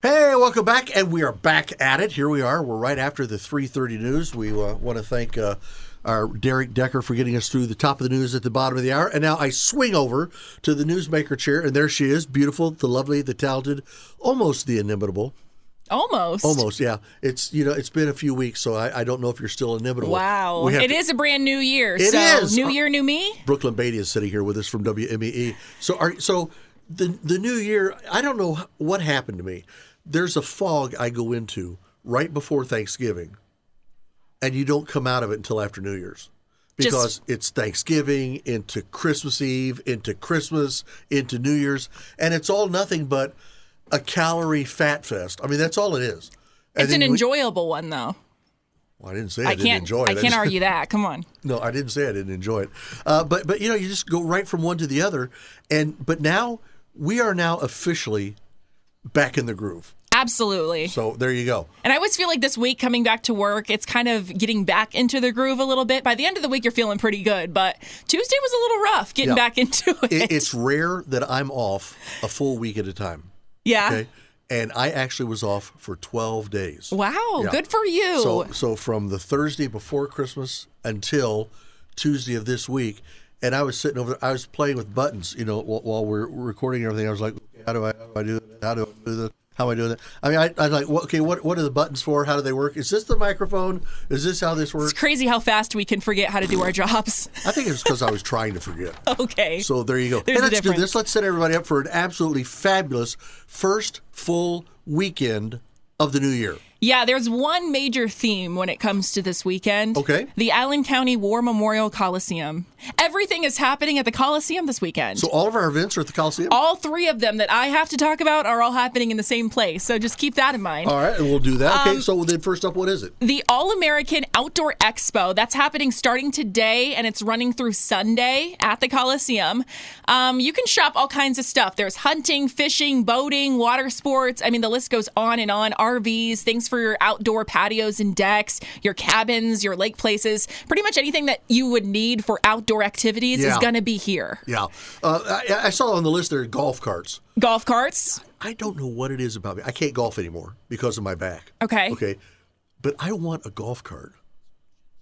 Hey, welcome back, and we are back at it. Here we are. We're right after the 3:30 news. We want to thank our Derek Decker for getting us through the top of the news at the bottom of the hour. And now I swing over to the newsmaker chair, and there she is, beautiful, the lovely, the talented, almost the inimitable. Almost, yeah. It's been a few weeks, so I don't know if you're still inimitable. Wow. It is a brand new year. It is. New year, new me? Brooklyn Beatty is sitting here with us from WMEE. So the new year, I don't know what happened to me. There's a fog I go into right before Thanksgiving, and you don't come out of it until after New Year's because it's Thanksgiving into Christmas Eve, into Christmas, into New Year's, and it's all nothing but a calorie fat fest. I mean, that's all it is. It's an enjoyable one, though. Well, I didn't say I didn't enjoy it. I can't argue that. Come on. No, I didn't say I didn't enjoy it. But you just go right from one to the other, but now we are now officially back in the groove. Absolutely. So there you go. And I always feel like this week coming back to work, it's kind of getting back into the groove a little bit. By the end of the week, you're feeling pretty good. But Tuesday was a little rough getting back into it. It's rare that I'm off a full week at a time. Yeah. Okay. And I actually was off for 12 days. Wow. Yeah. Good for you. So from the Thursday before Christmas until Tuesday of this week. And I was sitting over there. I was playing with buttons, while we're recording everything. I was like, how do I do that? How do I do that? How am I doing that? I mean, I was like, what are the buttons for? How do they work? Is this the microphone? Is this how this works? It's crazy how fast we can forget how to do our jobs. I think it's because I was trying to forget. Okay. So there you go. There's let's do this. Let's set everybody up for an absolutely fabulous first full weekend of the new year. Yeah, there's one major theme when it comes to this weekend. Okay. The Allen County War Memorial Coliseum. Everything is happening at the Coliseum this weekend. So all of our events are at the Coliseum? All three of them that I have to talk about are all happening in the same place. So just keep that in mind. All right, and we'll do that. Okay, so then first up, what is it? The All-American Outdoor Expo. That's happening starting today, and it's running through Sunday at the Coliseum. You can shop all kinds of stuff. There's hunting, fishing, boating, water sports. I mean, the list goes on and on. RVs, things for your outdoor patios and decks, your cabins, your lake places. Pretty much anything that you would need for outdoor activities is going to be here. Yeah. I saw on the list there golf carts. Golf carts? I don't know what it is about me. I can't golf anymore because of my back. Okay. But I want a golf cart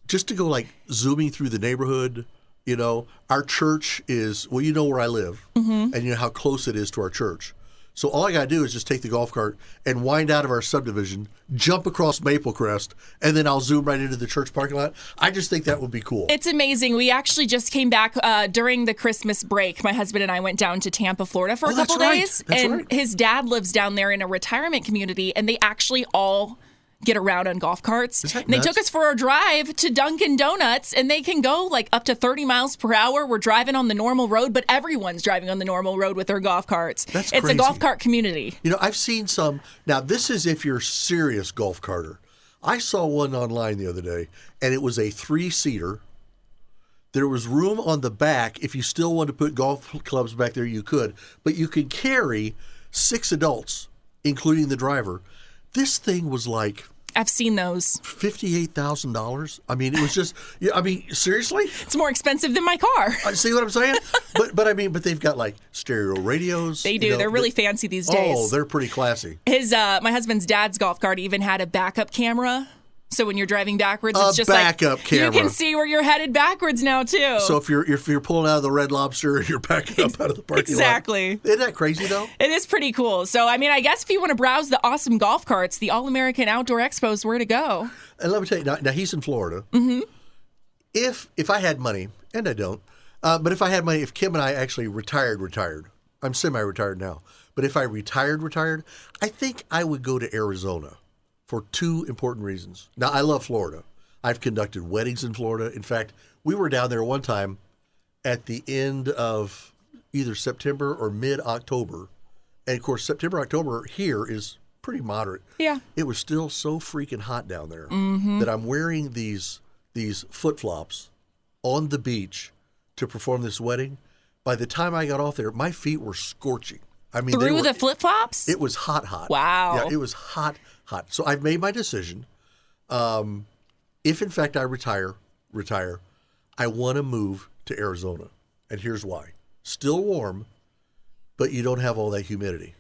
just to go like zooming through the neighborhood. Our church is, well, you know where I live, and you know how close it is to our church. So all I got to do is just take the golf cart and wind out of our subdivision, jump across Maple Crest, and then I'll zoom right into the church parking lot. I just think that would be cool. It's amazing. We actually just came back during the Christmas break. My husband and I went down to Tampa, Florida for a couple days. And his dad lives down there in a retirement community, and they actually all get around on golf carts. And they took us for a drive to Dunkin' Donuts, and they can go like up to 30 miles per hour. We're driving on the normal road, but everyone's driving on the normal road with their golf carts. It's crazy. A golf cart community. I've seen some. Now, this is if you're a serious golf carter. I saw one online the other day, and it was a 3-seater. There was room on the back. If you still want to put golf clubs back there, you could. But you could carry 6 adults, including the driver. This thing was like, I've seen those. $58,000. I mean, it was just. Seriously? It's more expensive than my car. See what I'm saying? but they've got like stereo radios. They do. They're really fancy these days. Oh, they're pretty classy. My husband's dad's golf cart even had a backup camera. So when you're driving backwards, it's just backup camera. You can see where you're headed backwards now too. So if you're pulling out of the Red Lobster, you're backing up out of the parking lot. Exactly. Isn't that crazy though? It is pretty cool. So I mean, I guess if you want to browse the awesome golf carts, the All-American Outdoor Expo is where to go. And let me tell you, now he's in Florida. Mm-hmm. If I had money, and I don't, but if I had money, if Kim and I actually retired, I'm semi-retired now. But if I retired, I think I would go to Arizona. For 2 important reasons. Now, I love Florida. I've conducted weddings in Florida. In fact, we were down there one time at the end of either September or mid-October. And, of course, September, October here is pretty moderate. Yeah. It was still so freaking hot down there that I'm wearing these flip-flops on the beach to perform this wedding. By the time I got off there, my feet were scorching. I mean, through the flip-flops? It was hot. Wow. Yeah, it was hot. So I've made my decision. If in fact I retire, I want to move to Arizona. And here's why. Still warm, but you don't have all that humidity.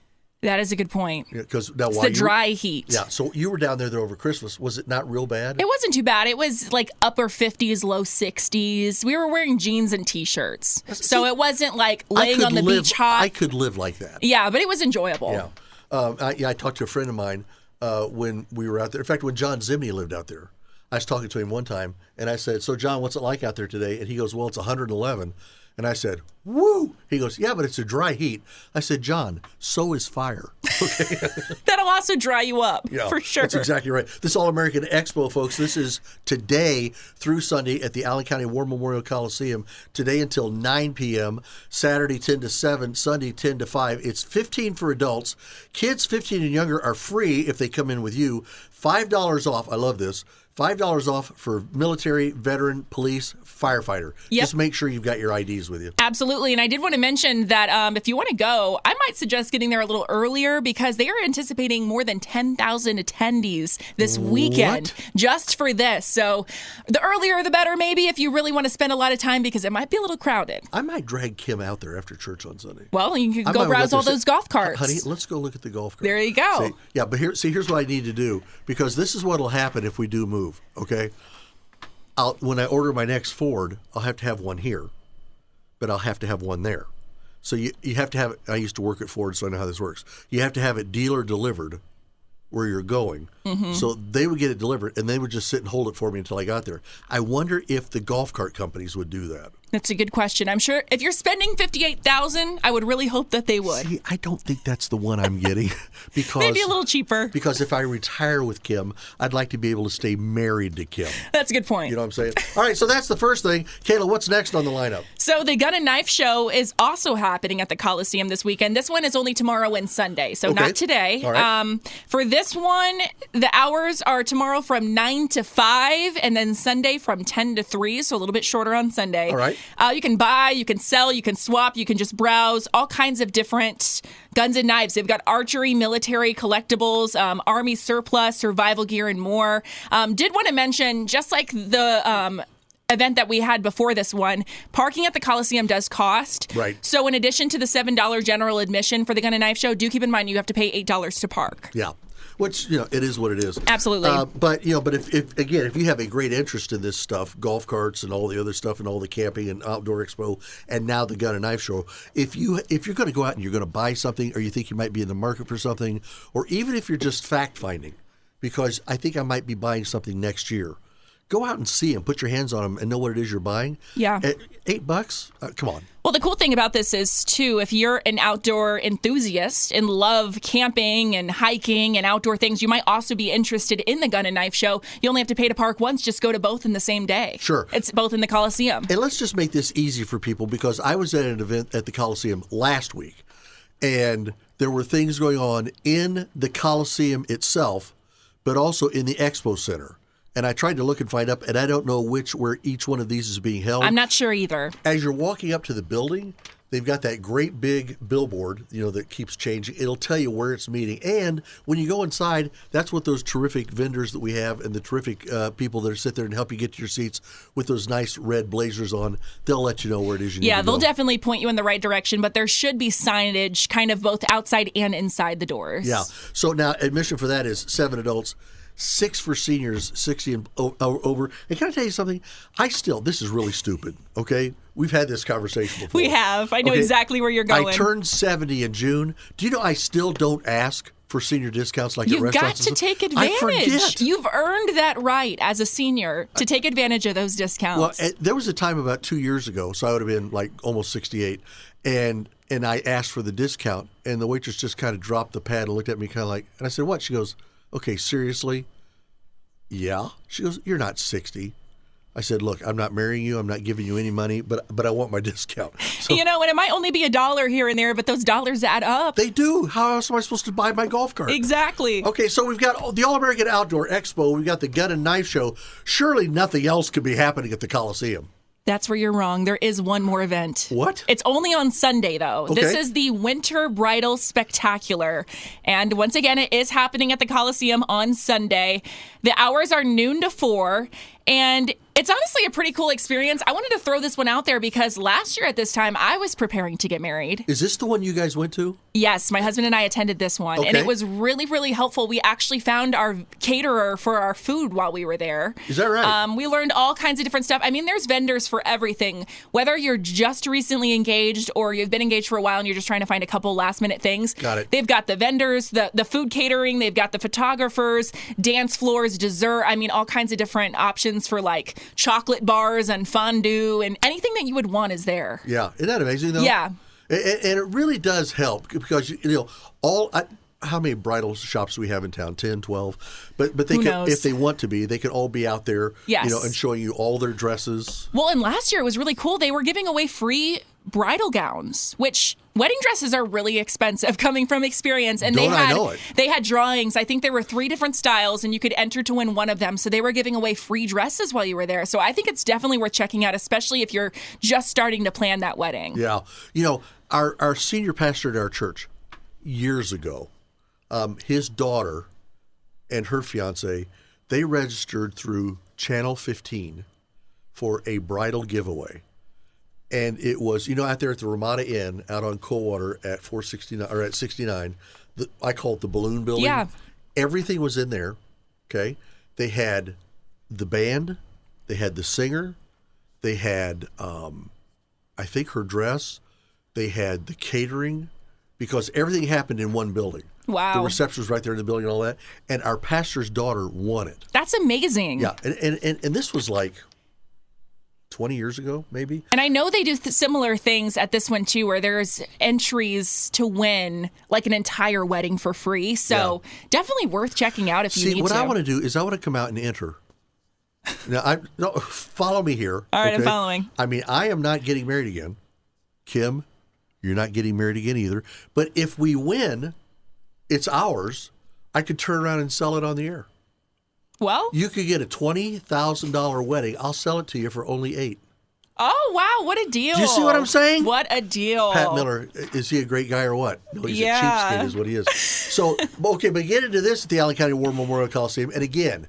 That is a good point. Because now It's while the dry heat. Yeah, so you were down there over Christmas. Was it not real bad? It wasn't too bad. It was like upper 50s, low 60s. We were wearing jeans and T-shirts. So it wasn't like laying on the beach hot. I could live like that. Yeah, but it was enjoyable. Yeah. I talked to a friend of mine when we were out there. In fact, when John Zimney lived out there, I was talking to him one time, and I said, "So, John, what's it like out there today?" And he goes, "Well, it's 111." And I said, "Woo!" He goes, "Yeah, but it's a dry heat." I said, "John, so is fire." Okay. That'll also dry you up, Yeah, for sure. That's exactly right. This All-American Expo, folks, this is today through Sunday at the Allen County War Memorial Coliseum. Today until 9 p.m., Saturday 10 to 7, Sunday 10 to 5. It's $15 for adults. Kids 15 and younger are free if they come in with you. $5 off. I love this. $5 off for military, veteran, police, firefighter. Yep. Just make sure you've got your IDs with you. Absolutely. And I did want to mention that if you want to go, I might suggest getting there a little earlier because they are anticipating more than 10,000 attendees this weekend just for this. So the earlier the better, maybe, if you really want to spend a lot of time because it might be a little crowded. I might drag Kim out there after church on Sunday. Well, you can I go might browse go all there. those golf carts. Honey, let's go look at the golf carts. There you go. See, but here's what I need to do, because this is what will happen if we do move, okay? When I order my next Ford, I'll have to have one here, but I'll have to have one there. So you have to have it. I used to work at Ford, so I know how this works. You have to have it dealer delivered where you're going. Mm-hmm. So they would get it delivered, and they would just sit and hold it for me until I got there. I wonder if the golf cart companies would do that. That's a good question. I'm sure if you're spending $58,000, I would really hope that they would. See, I don't think that's the one I'm getting because Maybe a little cheaper. Because if I retire with Kim, I'd like to be able to stay married to Kim. That's a good point. You know what I'm saying? All right, so that's the first thing. Kayla, what's next on the lineup? So the Gun and Knife Show is also happening at the Coliseum this weekend. This one is only tomorrow and Sunday, so Okay. not today. All right. For this one, the hours are tomorrow from 9 to 5, and then Sunday from 10 to 3, so a little bit shorter on Sunday. All right. You can buy, you can sell, you can swap, you can just browse all kinds of different guns and knives. They've got archery, military, collectibles, army surplus, survival gear, and more. Did want to mention, just like the event that we had before this one, parking at the Coliseum does cost. Right. So in addition to the $7 general admission for the Gun and Knife Show, do keep in mind you have to pay $8 to park. Yeah. Which, it is what it is. Absolutely. But if you have a great interest in this stuff, golf carts and all the other stuff and all the camping and outdoor expo and now the Gun and Knife Show, if you're going to go out and you're going to buy something, or you think you might be in the market for something, or even if you're just fact finding, because I think I might be buying something next year, go out and see them, put your hands on them, and know what it is you're buying. Yeah. At $8, come on. Well, the cool thing about this is, too, if you're an outdoor enthusiast and love camping and hiking and outdoor things, you might also be interested in the Gun and Knife Show. You only have to pay to park once. Just go to both in the same day. Sure. It's both in the Coliseum. And let's just make this easy for people, because I was at an event at the Coliseum last week, and there were things going on in the Coliseum itself, but also in the Expo Center. And I tried to look and find up, and I don't know where each one of these is being held. I'm not sure either. As you're walking up to the building, they've got that great big billboard, that keeps changing. It'll tell you where it's meeting. And when you go inside, that's what those terrific vendors that we have and the terrific people that sit there and help you get to your seats with those nice red blazers on, they'll let you know where it is you need to go. Yeah, they'll definitely point you in the right direction, but there should be signage kind of both outside and inside the doors. Yeah. So now admission for that is 7 adults, 6 for seniors, 60 and over. And can I tell you something? This is really stupid, okay? We've had this conversation before. We have. I know exactly where you're going. I turned 70 in June. Do you know I still don't ask for senior discounts like You've at restaurants? got to take I advantage. forget. You've earned that right as a senior to take advantage of those discounts. Well, there was a time about 2 years ago, so I would have been like almost 68, and I asked for the discount, and the waitress just kind of dropped the pad and looked at me kind of like, and I said, "What?" She goes, "Okay, seriously?" "Yeah." She goes, "You're not 60. I said, "Look, I'm not marrying you. I'm not giving you any money, but I want my discount." So and it might only be $1 here and there, but those dollars add up. they do. How else am I supposed to buy my golf cart? Exactly. Okay, so we've got the All-American Outdoor Expo. We've got the Gun and Knife Show. Surely nothing else could be happening at the Coliseum. That's where you're wrong. There is one more event. What? It's only on Sunday, though. Okay. This is the Winter Bridal Spectacular. And once again, it is happening at the Coliseum on Sunday. The hours are noon to 4. And it's honestly a pretty cool experience. I wanted to throw this one out there because last year at this time, I was preparing to get married. Is this the one you guys went to? Yes, my husband and I attended this one, and Okay. it was really, really helpful. We actually found our caterer for our food while we were there. Is that right? We learned all kinds of different stuff. I mean, there's vendors for everything. Whether you're just recently engaged or you've been engaged for a while and you're just trying to find a couple last-minute things. Got it. They've got the vendors, the food catering. They've got the photographers, dance floors, dessert. I mean, all kinds of different options for like chocolate bars and fondue and anything that you would want is there. Yeah, isn't that amazing though? Yeah. And it really does help because how many bridal shops do we have in town? 10, 12. But they Who can, knows? if they want to be, they can all be out there, Yes. and showing you all their dresses. Well, and last year it was really cool. They were giving away free bridal gowns, which wedding dresses are really expensive coming from experience. And Don't I know it? they had drawings. I think there were 3 different styles and you could enter to win one of them. So they were giving away free dresses while you were there. So I think it's definitely worth checking out, especially if you're just starting to plan that wedding. Yeah. Our senior pastor at our church years ago, his daughter and her fiance, they registered through Channel 15 for a bridal giveaway. And it was, out there at the Ramada Inn out on Coldwater at 469 or at 69, I call it the balloon building. Yeah. Everything was in there. Okay. They had the band, they had the singer, they had, I think her dress, they had the catering, because everything happened in one building. Wow. The reception was right there in the building and all that. And our pastor's daughter won it. That's amazing. Yeah. And this was like 20 years ago, maybe. And I know they do similar things at this one too, where there's entries to win like an entire wedding for free. So definitely worth checking out if you need See, what to. I want to do is I want to come out and enter. Now, follow me here. All right, I'm okay? following. I mean, I am not getting married again. Kim, you're not getting married again either. But if we win, it's ours. I could turn around and sell it on the air. Well, You could get a $20,000 wedding. I'll sell it to you for only $8,000. oh, wow. What a deal. Do you see what I'm saying? What a deal. Pat Miller, is he a great guy or what? No, he's Yeah. a cheapskate is what he is. So, okay, but get into this at the Allen County War Memorial Coliseum. And again,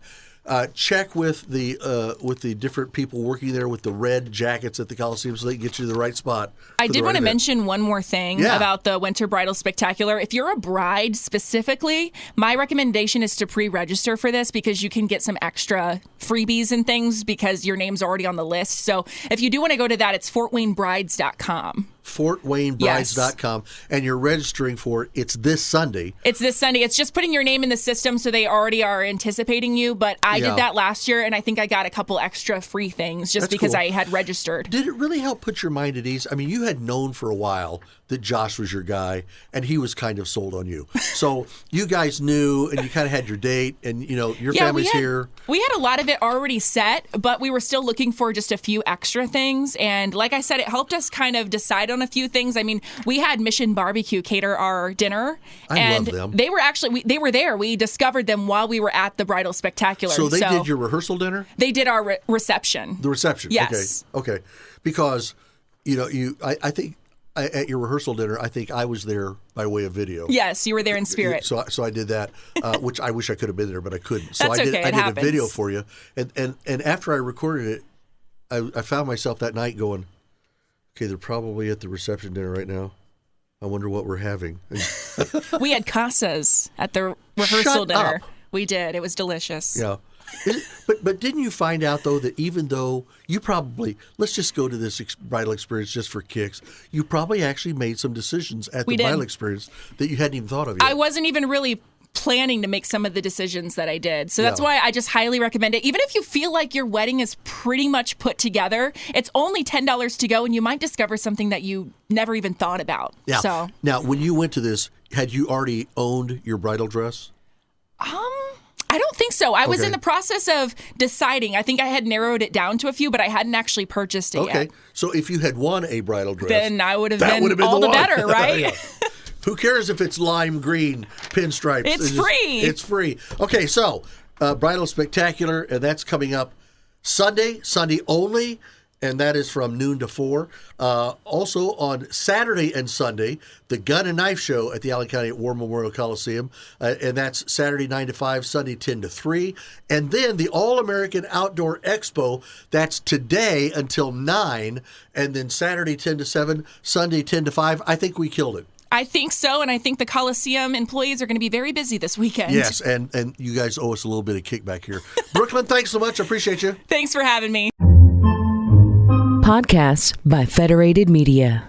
check with the different people working there with the red jackets at the Coliseum so they can get you to the right spot. I did want to mention one more thing Yeah. about the Winter Bridal Spectacular. If you're a bride specifically, my recommendation is to pre-register for this because you can get some extra freebies and things because your name's already on the list. So if you do want to go to that, it's FortWayneBrides.com. FortWayneBrides.com, and you're registering for it. It's this Sunday. It's this Sunday. It's just putting your name in the system so they already are anticipating you. But I Yeah. did that last year, and I think I got a couple extra free things just That's because cool. I had registered. Did it really help put your mind at ease? I mean, you had known for a while that Josh was your guy, and he was kind of sold on you. So you guys knew, and you kind of had your date, and your family's here. We had a lot of it already set, but we were still looking for just a few extra things. And like I said, it helped us kind of decide on a few things. I mean, we had Mission Barbecue cater our dinner. I love and them. They were actually, they were there. We discovered them while we were at the Bridal Spectacular. So they did your rehearsal dinner? They did our reception. The reception. Yes. Okay. Because, I think at your rehearsal dinner, I think I was there by way of video. Yes, you were there in spirit. So I did that, which I wish I could have been there, but I couldn't. So That's I did. okay, I it did happens. a video for you, and after I recorded it, I found myself that night going, okay, they're probably at the reception dinner right now. I wonder what we're having. We had casas at the rehearsal Shut dinner. up. We did. It was delicious. Yeah. But didn't you find out, though, that even though you probably, let's just go to this bridal experience just for kicks, you probably actually made some decisions at the We did. bridal experience that you hadn't even thought of yet. I wasn't even really planning to make some of the decisions that I did. So that's Yeah. why I just highly recommend it. Even if you feel like your wedding is pretty much put together, it's only $10 to go and you might discover something that you never even thought about. Yeah. So, Now, when you went to this, had you already owned your bridal dress? I don't think so. I was Okay. in the process of deciding. I think I had narrowed it down to a few, but I hadn't actually purchased it Okay. yet. So if you had won a bridal dress, Then I would have that been, would have been all the one. better, right? Yeah. Who cares if it's lime green pinstripes? It's free. It's free. Okay, so Bridal Spectacular, and that's coming up Sunday only, and that is from noon to 4. Also on Saturday and Sunday, the Gun and Knife Show at the Allen County War Memorial Coliseum, and that's Saturday 9 to 5, Sunday 10 to 3. And then the All-American Outdoor Expo, that's today until 9, and then Saturday 10 to 7, Sunday 10 to 5. I think we killed it. I think so, and I think the Coliseum employees are going to be very busy this weekend. Yes, and you guys owe us a little bit of kickback here. Brooklyn, thanks so much. I appreciate you. Thanks for having me. Podcasts by Federated Media.